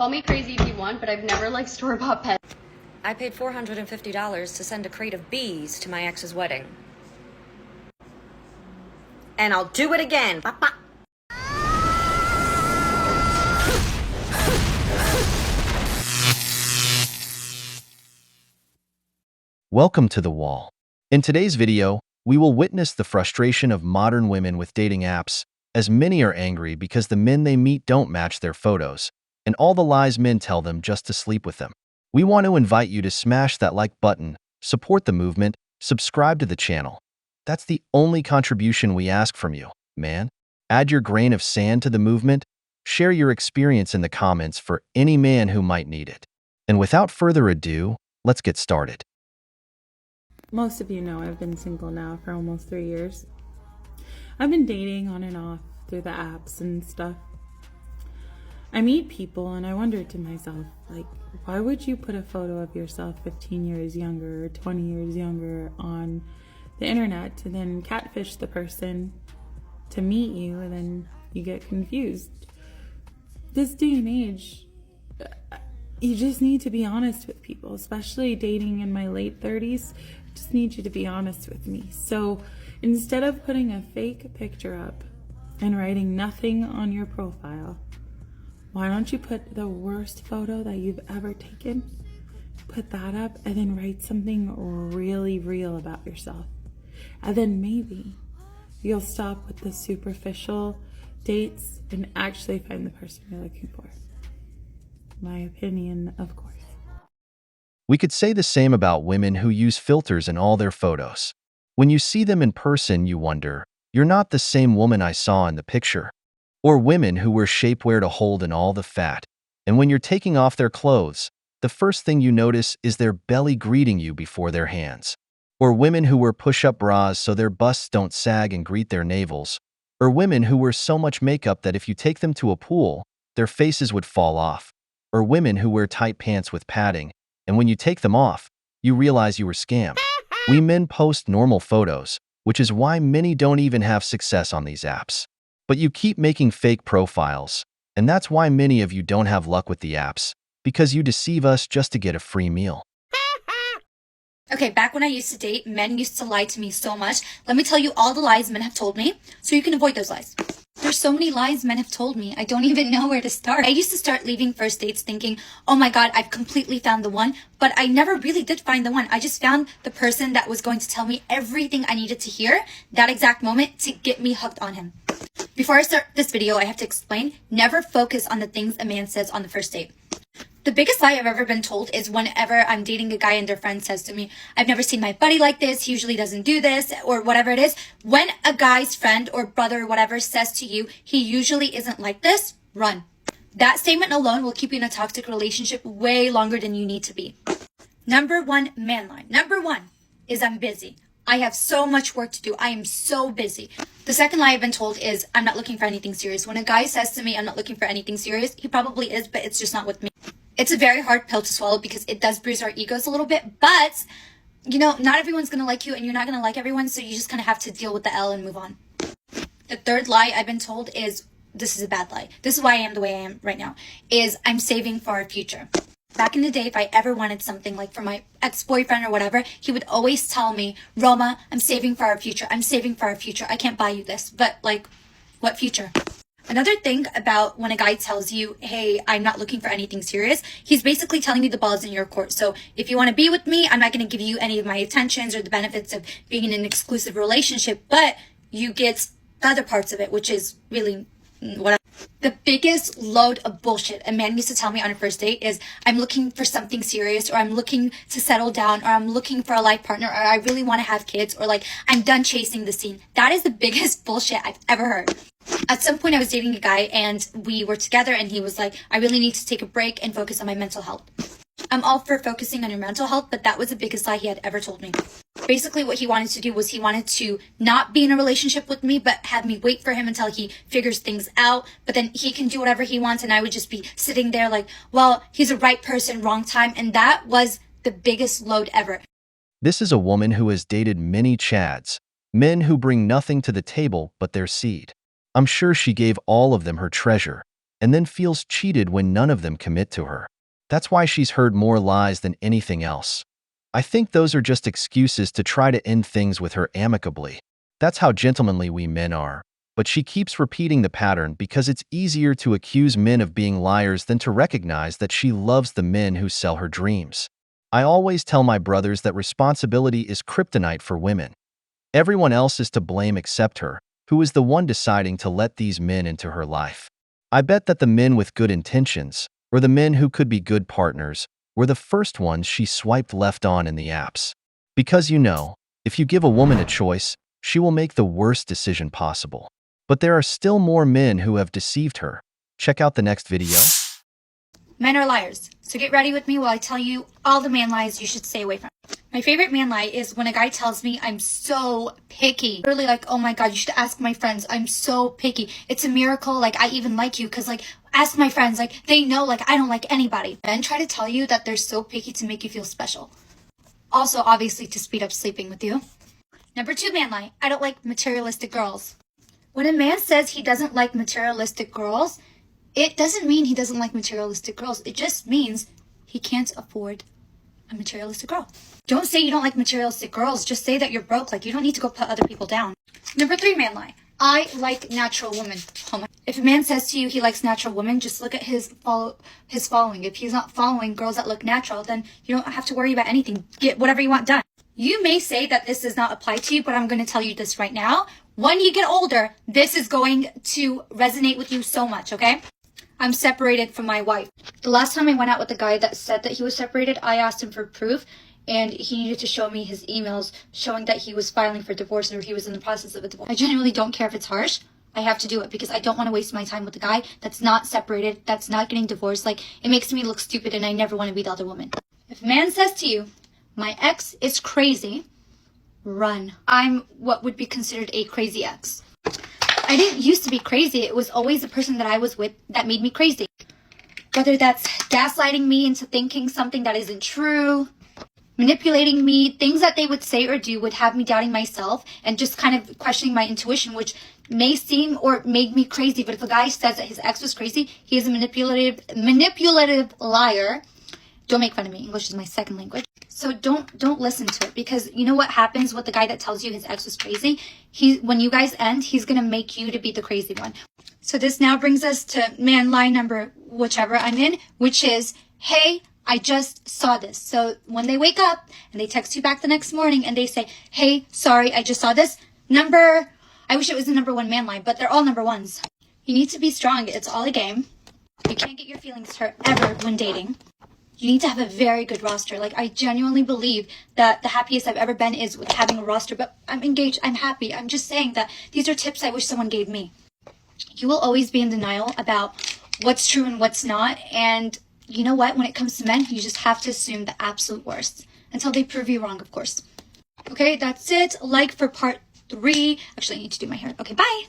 Call me crazy if you want, but I've never liked store-bought pets. I paid $450 to send a crate of bees to my ex's wedding. And I'll do it again. Ba-ba. Welcome to The Wall. In today's video, we will witness the frustration of modern women with dating apps, as many are angry because the men they meet don't match their photos, and all the lies men tell them just to sleep with them. We want to invite you to smash that like button, support the movement, subscribe to the channel. That's the only contribution we ask from you, man. Add your grain of sand to the movement, share your experience in the comments for any man who might need it. And without further ado, let's get started. Most of you know I've been single now for almost 3 years. I've been dating on and off through the apps and stuff. I meet people and I wonder to myself, like, why would you put a photo of yourself 15 years younger or 20 years younger on the internet to then catfish the person to meet you and then you get confused? This day and age, you just need to be honest with people, especially dating in my late 30s. I just need you to be honest with me. So instead of putting a fake picture up and writing nothing on your profile, why don't you put the worst photo that you've ever taken, put that up, and then write something really real about yourself. And then maybe you'll stop with the superficial dates and actually find the person you're looking for. My opinion, of course. We could say the same about women who use filters in all their photos. When you see them in person, you wonder, you're not the same woman I saw in the picture. Or women who wear shapewear to hold in all the fat, and when you're taking off their clothes, the first thing you notice is their belly greeting you before their hands. Or women who wear push-up bras so their busts don't sag and greet their navels. Or women who wear so much makeup that if you take them to a pool, their faces would fall off. Or women who wear tight pants with padding, and when you take them off, you realize you were scammed. We men post normal photos, which is why many don't even have success on these apps. But you keep making fake profiles, and that's why many of you don't have luck with the apps, because you deceive us just to get a free meal. Okay, back when I used to date, men used to lie to me so much. Let me tell you all the lies men have told me, so you can avoid those lies. There's so many lies men have told me, I don't even know where to start. I used to start leaving first dates thinking, oh my god, I've completely found the one, but I never really did find the one. I just found the person that was going to tell me everything I needed to hear that exact moment to get me hooked on him. Before I start this video, I have to explain, never focus on the things a man says on the first date. The biggest lie I've ever been told is whenever I'm dating a guy and their friend says to me, I've never seen my buddy like this, he usually doesn't do this, or whatever it is. When a guy's friend or brother or whatever says to you, he usually isn't like this, run. That statement alone will keep you in a toxic relationship way longer than you need to be. Number one man line. Number one is I'm busy. I have so much work to do. I am so busy. The second lie I've been told is I'm not looking for anything serious. When a guy says to me, I'm not looking for anything serious, he probably is, but it's just not with me. It's a very hard pill to swallow because it does bruise our egos a little bit, but, you know, not everyone's going to like you and you're not going to like everyone, so you just kind of have to deal with the L and move on. The third lie I've been told is, this is a bad lie, this is why I am the way I am right now, is I'm saving for our future. Back in the day, if I ever wanted something like for my ex-boyfriend or whatever, he would always tell me, Roma, I'm saving for our future. I'm saving for our future. I can't buy you this. But like, what future? Another thing about when a guy tells you, hey, I'm not looking for anything serious, he's basically telling you the ball's in your court. So if you want to be with me, I'm not going to give you any of my attentions or the benefits of being in an exclusive relationship, but you get the other parts of it, which is really what the biggest load of bullshit a man used to tell me on a first date is I'm looking for something serious, or I'm looking to settle down, or I'm looking for a life partner, or I really want to have kids, or like I'm done chasing the scene. That is the biggest bullshit I've ever heard. At some point I was dating a guy and we were together and he was like, I really need to take a break and focus on my mental health. I'm all for focusing on your mental health, but that was the biggest lie he had ever told me. Basically what he wanted to do was he wanted to not be in a relationship with me, but have me wait for him until he figures things out. But then he can do whatever he wants and I would just be sitting there like, well, he's a right person, wrong time. And that was the biggest load ever. This is a woman who has dated many Chads, men who bring nothing to the table but their seed. I'm sure she gave all of them her treasure, and then feels cheated when none of them commit to her. That's why she's heard more lies than anything else. I think those are just excuses to try to end things with her amicably. That's how gentlemanly we men are. But she keeps repeating the pattern because it's easier to accuse men of being liars than to recognize that she loves the men who sell her dreams. I always tell my brothers that responsibility is kryptonite for women. Everyone else is to blame except her, who is the one deciding to let these men into her life. I bet that the men with good intentions, or the men who could be good partners, were the first ones she swiped left on in the apps. Because if you give a woman a choice, she will make the worst decision possible. But there are still more men who have deceived her. Check out the next video. Men are liars. So get ready with me while I tell you all the man lies you should stay away from. My favorite man lie is when a guy tells me I'm so picky. Literally like, oh my God, you should ask my friends. I'm so picky. It's a miracle. Like, I even like you because ask my friends. They know I don't like anybody. Men try to tell you that they're so picky to make you feel special. Also, obviously, to speed up sleeping with you. Number 2 man lie. I don't like materialistic girls. When a man says he doesn't like materialistic girls, it doesn't mean he doesn't like materialistic girls. It just means he can't afford a materialistic girl. Don't say you don't like materialistic girls. Just say that you're broke. You don't need to go put other people down. Number 3 man lie. I like natural women. If a man says to you he likes natural women, just look at his following. If he's not following girls that look natural, then you don't have to worry about anything. Get whatever you want done. You may say that this does not apply to you, but I'm going to tell you this right now. When you get older, this is going to resonate with you so much, okay? I'm separated from my wife. The last time I went out with a guy that said that he was separated, I asked him for proof, and he needed to show me his emails showing that he was filing for divorce or he was in the process of a divorce. I genuinely don't care if it's harsh. I have to do it because I don't want to waste my time with a guy that's not separated, that's not getting divorced. It makes me look stupid and I never want to be the other woman. If a man says to you, my ex is crazy, run. I'm what would be considered a crazy ex. I didn't used to be crazy. It was always the person that I was with that made me crazy. Whether that's gaslighting me into thinking something that isn't true, manipulating me, things that they would say or do would have me doubting myself and just kind of questioning my intuition, which may seem or make me crazy. But if a guy says that his ex was crazy, he is a manipulative liar. Don't make fun of me. English is my second language. So don't listen to it, because you know what happens with the guy that tells you his ex was crazy? When you guys end, he's going to make you to be the crazy one. So this now brings us to man lie number whichever I'm in, which is, hey, I just saw this. So when they wake up and they text you back the next morning and they say, hey, sorry, I just saw this. I wish it was the number 1 man lie, but they're all number 1s. You need to be strong. It's all a game. You can't get your feelings hurt ever when dating. You need to have a very good roster. I genuinely believe that the happiest I've ever been is with having a roster, but I'm engaged, I'm happy. I'm just saying that these are tips I wish someone gave me. You will always be in denial about what's true and what's not, and you know what? When it comes to men, you just have to assume the absolute worst until they prove you wrong, of course. Okay, that's it. For part 3. Actually, I need to do my hair. Okay, bye.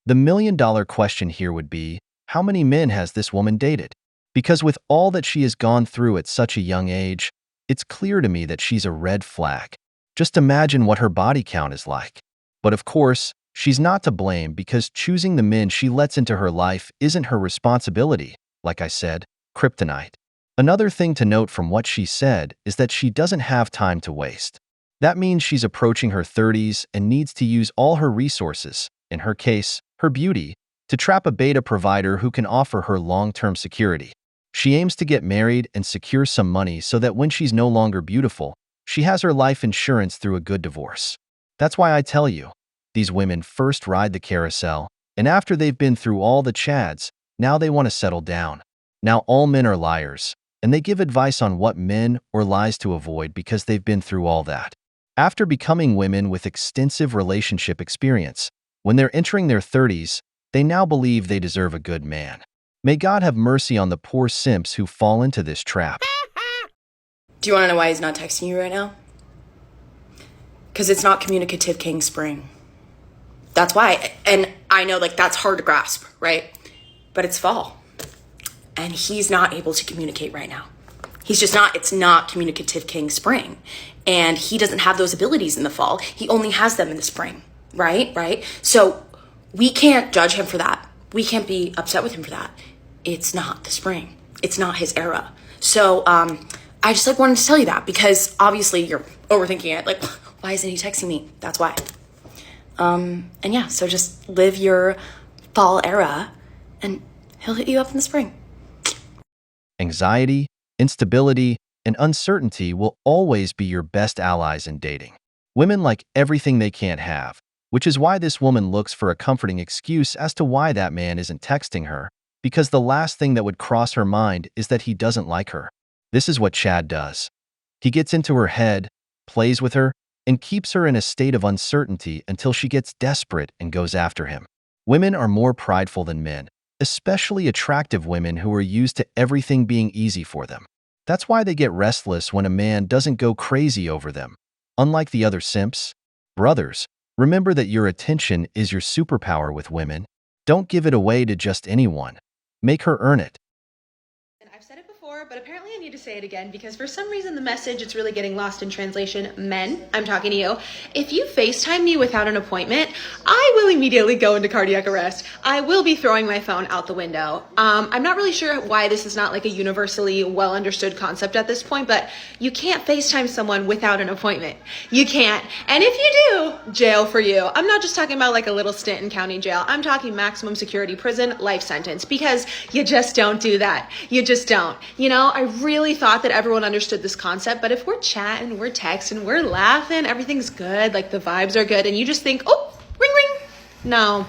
The million-dollar question here would be, how many men has this woman dated? Because with all that she has gone through at such a young age, it's clear to me that she's a red flag. Just imagine what her body count is like. But of course, she's not to blame because choosing the men she lets into her life isn't her responsibility. Like I said, kryptonite. Another thing to note from what she said is that she doesn't have time to waste. That means she's approaching her 30s and needs to use all her resources, in her case, her beauty, to trap a beta provider who can offer her long-term security. She aims to get married and secure some money so that when she's no longer beautiful, she has her life insurance through a good divorce. That's why I tell you, these women first ride the carousel, and after they've been through all the chads, now they want to settle down. Now all men are liars, and they give advice on what men or lies to avoid because they've been through all that. After becoming women with extensive relationship experience, when they're entering their 30s, they now believe they deserve a good man. May God have mercy on the poor simps who fall into this trap. Do you want to know why he's not texting you right now? Because it's not communicative King Spring. That's why. And I know that's hard to grasp, right? But it's fall. And he's not able to communicate right now. He's just not. It's not communicative King Spring. And he doesn't have those abilities in the fall. He only has them in the spring, right? So we can't judge him for that. We can't be upset with him for that. it's not the spring. It's not his era. So I just like wanted to tell you that because obviously you're overthinking it. Like, why isn't he texting me? That's why. And yeah, so just live your fall era and he'll hit you up in the spring. Anxiety, instability, and uncertainty will always be your best allies in dating. Women like everything they can't have, which is why this woman looks for a comforting excuse as to why that man isn't texting her, because the last thing that would cross her mind is that he doesn't like her. This is what Chad does. He gets into her head, plays with her, and keeps her in a state of uncertainty until she gets desperate and goes after him. Women are more prideful than men, especially attractive women who are used to everything being easy for them. That's why they get restless when a man doesn't go crazy over them. Unlike the other simps, brothers, remember that your attention is your superpower with women. Don't give it away to just anyone. Make her earn it. And I've said it before, but apparently I need to say it again because for some reason the message, it's really getting lost in translation. Men, I'm talking to you. If you FaceTime me without an appointment, I will immediately go into cardiac arrest. I will be throwing my phone out the window. I'm not really sure why this is not like a universally well understood concept at this point, but you can't FaceTime someone without an appointment. You can't. And if you do, jail for you. I'm not just talking about like a little stint in county jail. I'm talking maximum security prison, life sentence, because you just don't do that. You just don't. You know, I really thought that everyone understood this concept, but if we're chatting, we're texting, we're laughing, everything's good, like the vibes are good, and you just think, oh, ring, ring. No,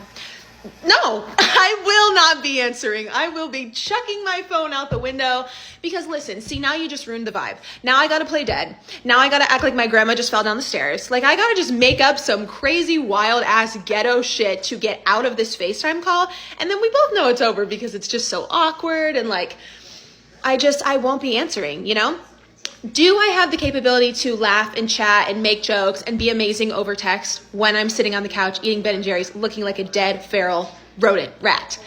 I will not be answering. I will be chucking my phone out the window because listen, see, now you just ruined the vibe. Now I gotta play dead. Now I gotta act like my grandma just fell down the stairs. Like I gotta just make up some crazy wild ass ghetto shit to get out of this FaceTime call. And then we both know it's over because it's just so awkward and like, I won't be answering, you know? Do I have the capability to laugh and chat and make jokes and be amazing over text when I'm sitting on the couch eating Ben & Jerry's looking like a dead feral rodent rat?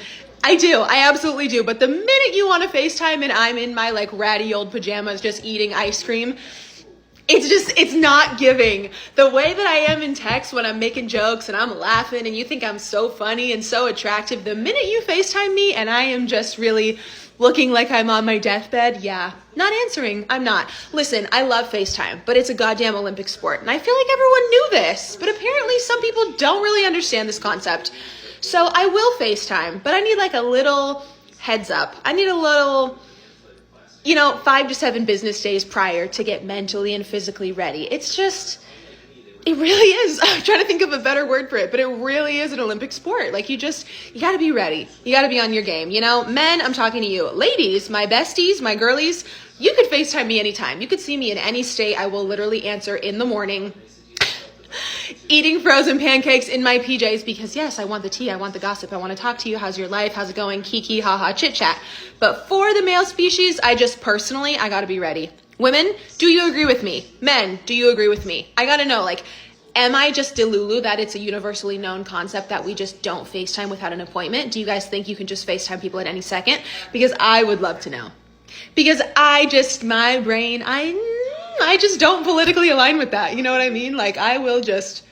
I do. I absolutely do. But the minute you want to FaceTime and I'm in my like ratty old pajamas just eating ice cream, it's not giving. The way that I am in text when I'm making jokes and I'm laughing and you think I'm so funny and so attractive, the minute you FaceTime me and I am just really looking like I'm on my deathbed, yeah, not answering. I'm not. Listen, I love FaceTime, but it's a goddamn Olympic sport. And I feel like everyone knew this, but apparently some people don't really understand this concept. So I will FaceTime, but I need like a little heads up. I need a little, 5 to 7 business days prior to get mentally and physically ready. It really is. I'm trying to think of a better word for it, but it really is an Olympic sport. Like you gotta be ready. You gotta be on your game. Men, I'm talking to you. Ladies, my besties, my girlies, you could FaceTime me anytime. You could see me in any state. I will literally answer in the morning, eating frozen pancakes in my PJs because yes, I want the tea. I want the gossip. I want to talk to you. How's your life? How's it going? Kiki, haha, chit chat. But for the male species, I gotta be ready. Women, do you agree with me? Men, do you agree with me? I gotta know, am I just delulu that it's a universally known concept that we just don't FaceTime without an appointment? Do you guys think you can just FaceTime people at any second? Because I would love to know. Because my brain, I just don't politically align with that. You know what I mean? I will just,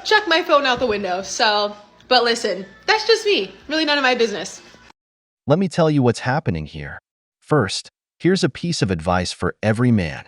chuck my phone out the window. So, but listen, that's just me. Really none of my business. Let me tell you what's happening here. First, here's a piece of advice for every man.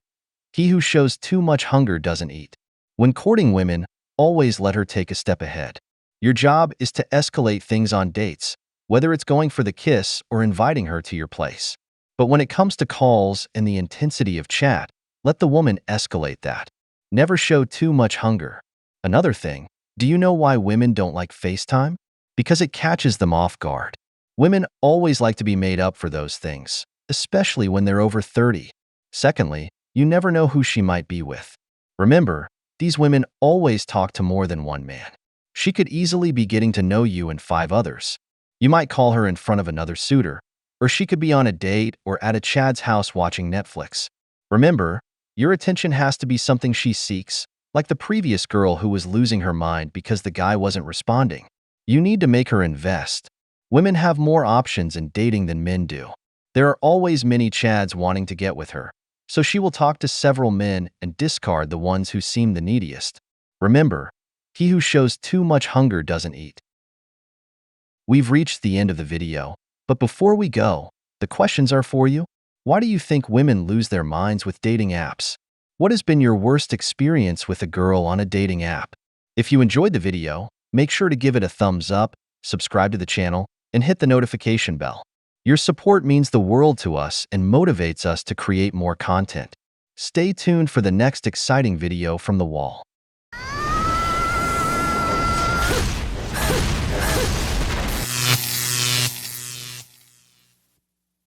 He who shows too much hunger doesn't eat. When courting women, always let her take a step ahead. Your job is to escalate things on dates, whether it's going for the kiss or inviting her to your place. But when it comes to calls and the intensity of chat, let the woman escalate that. Never show too much hunger. Another thing, do you know why women don't like FaceTime? Because it catches them off guard. Women always like to be made up for those things, especially when they're over 30. Secondly, you never know who she might be with. Remember, these women always talk to more than one man. She could easily be getting to know you and 5 others. You might call her in front of another suitor, or she could be on a date or at a Chad's house watching Netflix. Remember, your attention has to be something she seeks, like the previous girl who was losing her mind because the guy wasn't responding. You need to make her invest. Women have more options in dating than men do. There are always many Chads wanting to get with her, so she will talk to several men and discard the ones who seem the neediest. Remember, he who shows too much hunger doesn't eat. We've reached the end of the video. But before we go, the questions are for you. Why do you think women lose their minds with dating apps? What has been your worst experience with a girl on a dating app? If you enjoyed the video, make sure to give it a thumbs up, subscribe to the channel, and hit the notification bell. Your support means the world to us and motivates us to create more content. Stay tuned for the next exciting video from the wall.